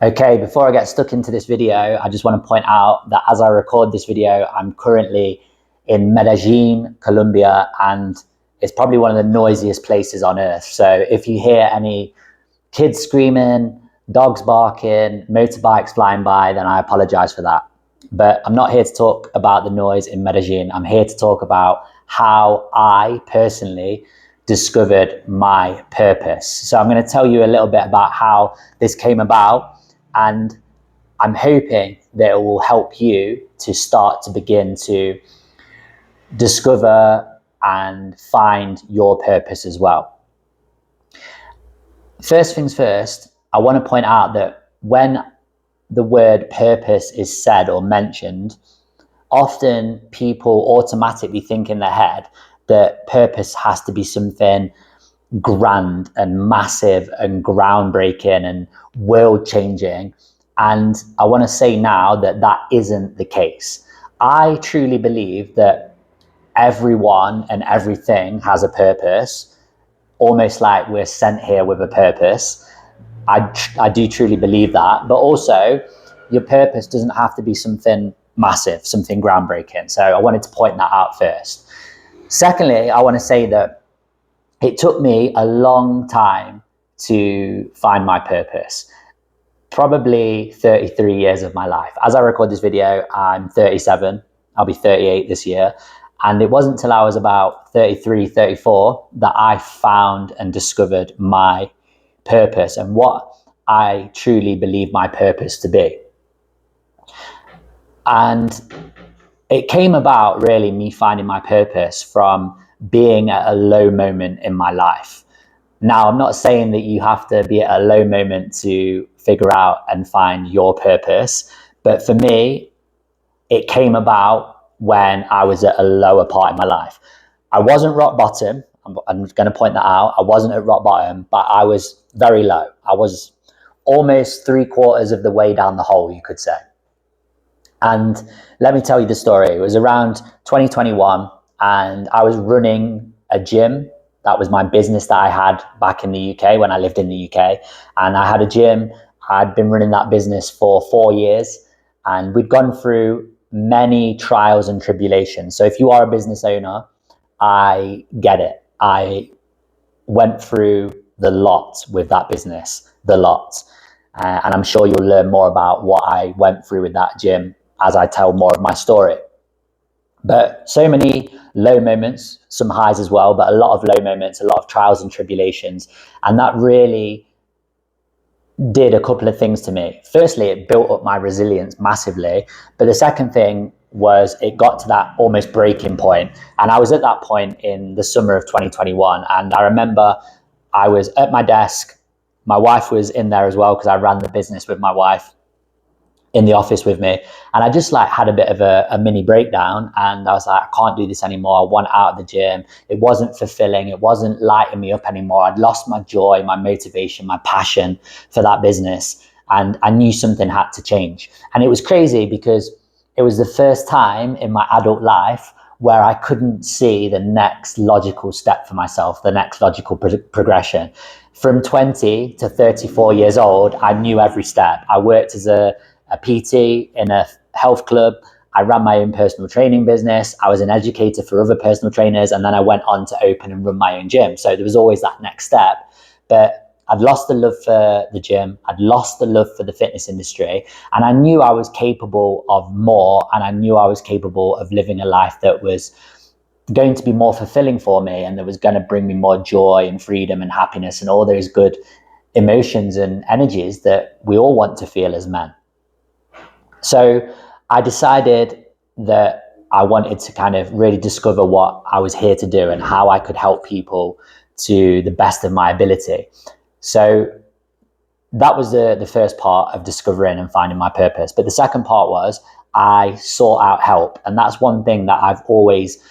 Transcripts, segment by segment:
Okay, before I get stuck into this video, I just want to point out that as I record this video, I'm currently in Medellin, Colombia, and it's probably one of the noisiest places on earth. So if you hear any kids screaming, dogs barking, motorbikes flying by, then I apologize for that. But I'm not here to talk about the noise in Medellin. I'm here to talk about how I personally discovered my purpose. So I'm going to tell you a little bit about how this came about, and I'm hoping that it will help you to start to begin to discover and find your purpose as well. First things first, I want to point out that when the word purpose is said or mentioned, often people automatically think in their head that purpose has to be something grand and massive and groundbreaking and world changing. And I want to say now that that isn't the case. I truly believe that everyone and everything has a purpose, almost like we're sent here with a purpose. I do truly believe that, but also your purpose doesn't have to be something massive, something groundbreaking. So I wanted to point that out first. Secondly, I want to say that it took me a long time to find my purpose, probably 33 years of my life. As I record this video, I'm 37. I'll be 38 this year. And it wasn't until I was about 33, 34 that I found and discovered my purpose and what I truly believe my purpose to be. And it came about really me finding my purpose from being at a low moment in my life. Now, I'm not saying that you have to be at a low moment to figure out and find your purpose, but for me, it came about when I was at a lower part in my life. I wasn't rock bottom. I'm going to point that out. I wasn't at rock bottom, but I was very low. I was almost 3/4 of the way down the hole, you could say. And let me tell you the story. It was around 2021, and I was running a gym. That was my business that I had back in the UK when I lived in the UK. And I had a gym. I'd been running that business for 4 years, and we'd gone through many trials and tribulations. So if you are a business owner, I get it. I went through the lot with that business, the lot. And I'm sure you'll learn more about what I went through with that gym as I tell more of my story. But so many low moments, some highs as well, but a lot of low moments, a lot of trials and tribulations. And that really did a couple of things to me. Firstly, it built up my resilience massively. But the second thing was it got to that almost breaking point. And I was at that point in the summer of 2021. And I remember I was at my desk. My wife was in there as well because I ran the business with my wife in the office with me. And I just had a bit of a mini breakdown, and I was like, I can't do this anymore. I want out of the gym. It wasn't fulfilling. It wasn't lighting me up anymore. I'd lost my joy, my motivation, my passion for that business. And I knew something had to change. And it was crazy because it was the first time in my adult life where I couldn't see the next logical step for myself, the next logical progression. From 20 to 34 years old, I knew every step. I worked as a PT in a health club. I ran my own personal training business. I was an educator for other personal trainers. And then I went on to open and run my own gym. So there was always that next step. But I'd lost the love for the gym. I'd lost the love for the fitness industry. And I knew I was capable of more. And I knew I was capable of living a life that was going to be more fulfilling for me, and that was going to bring me more joy and freedom and happiness and all those good emotions and energies that we all want to feel as men. So I decided that I wanted to kind of really discover what I was here to do and how I could help people to the best of my ability. So that was the first part of discovering and finding my purpose. But the second part was I sought out help. And that's one thing that I've always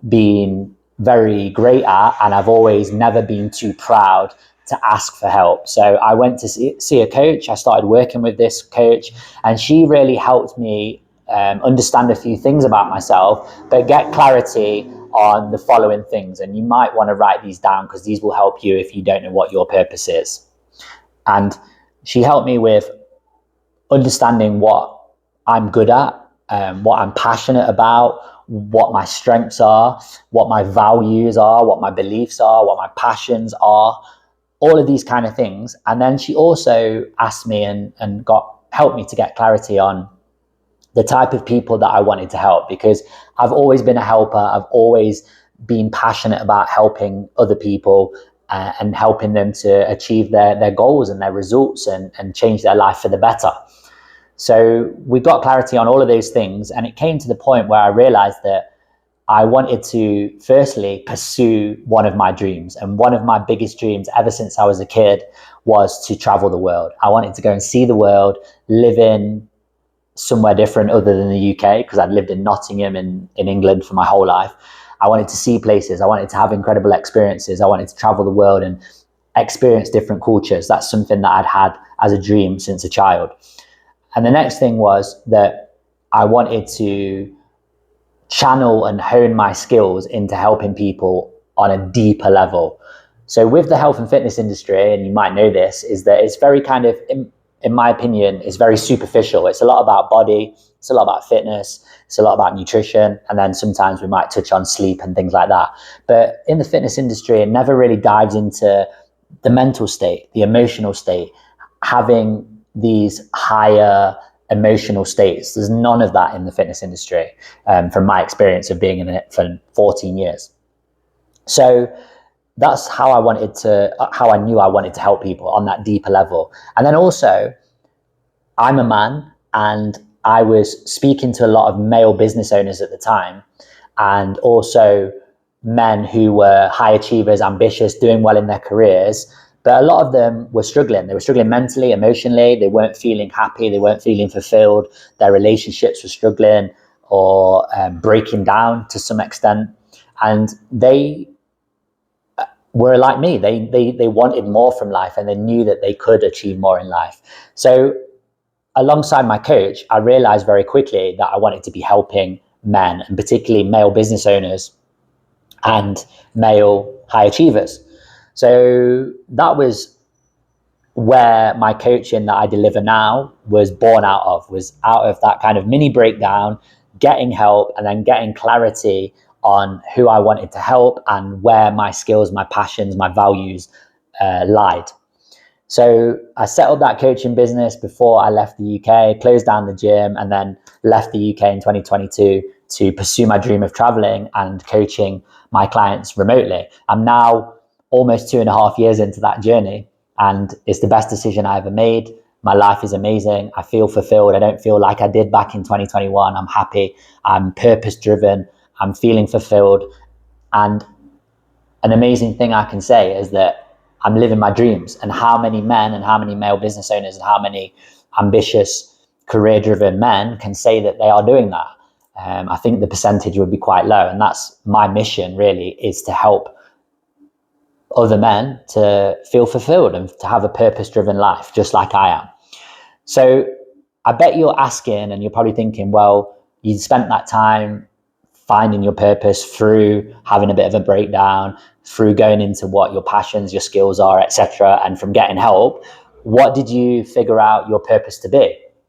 been very great at, and I've always never been too proud to ask for help. So I went to see a coach. I started working with this coach, and she really helped me understand a few things about myself, but get clarity on the following things. And you might want to write these down because these will help you if you don't know what your purpose is. And she helped me with understanding what I'm good at, what I'm passionate about, what my strengths are, what my values are, what my beliefs are, what my passions are, all of these kind of things. And then she also asked me and helped me to get clarity on the type of people that I wanted to help, because I've always been a helper. I've always been passionate about helping other people and helping them to achieve their goals and their results and change their life for the better. So we got clarity on all of those things, and it came to the point where I realized that I wanted to firstly pursue one of my dreams. And one of my biggest dreams ever since I was a kid was to travel the world. I wanted to go and see the world, live in somewhere different other than the UK, because I'd lived in Nottingham in England for my whole life. I wanted to see places. I wanted to have incredible experiences. I wanted to travel the world and experience different cultures. That's something that I'd had as a dream since a child. And the next thing was that I wanted to channel and hone my skills into helping people on a deeper level. So with the health and fitness industry, and you might know this, is that it's very kind of, in my opinion, is very superficial. It's a lot about body, it's a lot about fitness, it's a lot about nutrition, and then sometimes we might touch on sleep and things like that. But in the fitness industry, it never really dives into the mental state, the emotional state, having these higher emotional states. There's none of that in the fitness industry, from my experience of being in it for 14 years. So that's how I knew I wanted to help people on that deeper level. And then also, I'm a man, and I was speaking to a lot of male business owners at the time, and also men who were high achievers, ambitious, doing well in their careers. But a lot of them were struggling. They were struggling mentally, emotionally. They weren't feeling happy. They weren't feeling fulfilled. Their relationships were struggling or breaking down to some extent. And they were like me. They wanted more from life, and they knew that they could achieve more in life. So alongside my coach, I realized very quickly that I wanted to be helping men, and particularly male business owners and male high achievers. So that was where my coaching that I deliver now was born out of, was out of that kind of mini breakdown, getting help, and then getting clarity on who I wanted to help and where my skills, my passions, my values lied. So I set up that coaching business before I left the UK, closed down the gym, and then left the UK in 2022 to pursue my dream of traveling and coaching my clients remotely. I'm now almost 2.5 years into that journey, and it's the best decision I ever made. My life is amazing. I feel fulfilled. I don't feel like I did back in 2021. I'm happy. I'm purpose driven. I'm feeling fulfilled. And an amazing thing I can say is that I'm living my dreams. And how many men and how many male business owners and how many ambitious, career driven men can say that they are doing that? I think the percentage would be quite low. And that's my mission, really, is to help other men to feel fulfilled and to have a purpose-driven life, just like I am. So I bet you're asking, and you're probably thinking, well, you spent that time finding your purpose through having a bit of a breakdown, through going into what your passions, your skills are, etc., and from getting help. What did you figure out your purpose to be?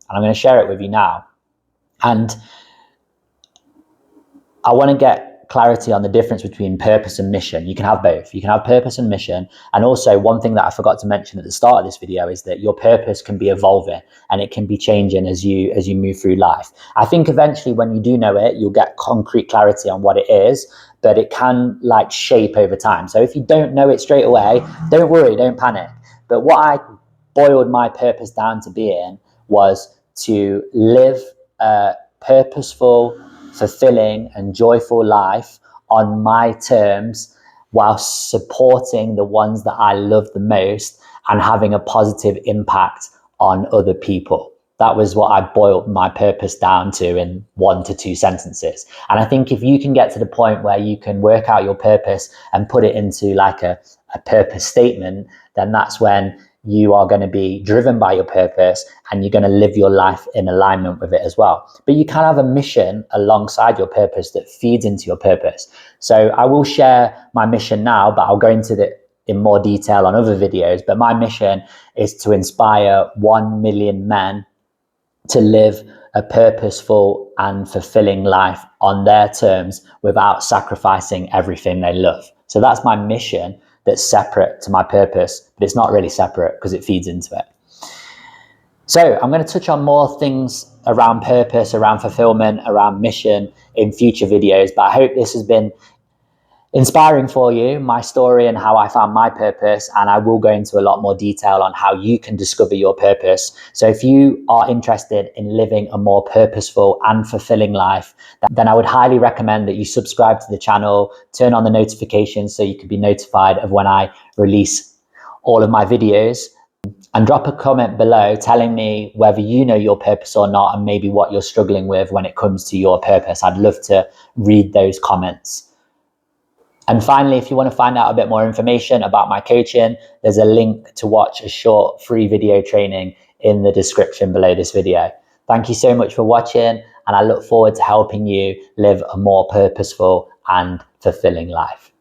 And I'm going to share it with you now. And I want to get clarity on the difference between purpose and mission. You can have both. You can have purpose and mission. And also, one thing that I forgot to mention at the start of this video is that your purpose can be evolving and it can be changing as you move through life. I think eventually when you do know it, you'll get concrete clarity on what it is, but it can like shape over time. So if you don't know it straight away, don't worry, don't panic. But what I boiled my purpose down to being was to live a purposeful, fulfilling and joyful life on my terms, while supporting the ones that I love the most and having a positive impact on other people. That was what I boiled my purpose down to in 1 to 2 sentences. And I think if you can get to the point where you can work out your purpose and put it into like a purpose statement, then that's when you are going to be driven by your purpose and you're going to live your life in alignment with it as well. But you can have a mission alongside your purpose that feeds into your purpose. So I will share my mission now, but I'll go into it in more detail on other videos. But my mission is to inspire 1 million men to live a purposeful and fulfilling life on their terms without sacrificing everything they love. So that's my mission that's separate to my purpose, but it's not really separate because it feeds into it. So I'm going to touch on more things around purpose, around fulfillment, around mission in future videos, but I hope this has been inspiring for you, my story and how I found my purpose. And I will go into a lot more detail on how you can discover your purpose. So if you are interested in living a more purposeful and fulfilling life, then I would highly recommend that you subscribe to the channel, turn on the notifications so you can be notified of when I release all of my videos, and drop a comment below telling me whether you know your purpose or not, and maybe what you're struggling with when it comes to your purpose. I'd love to read those comments. And finally, if you want to find out a bit more information about my coaching, there's a link to watch a short free video training in the description below this video. Thank you so much for watching, and I look forward to helping you live a more purposeful and fulfilling life.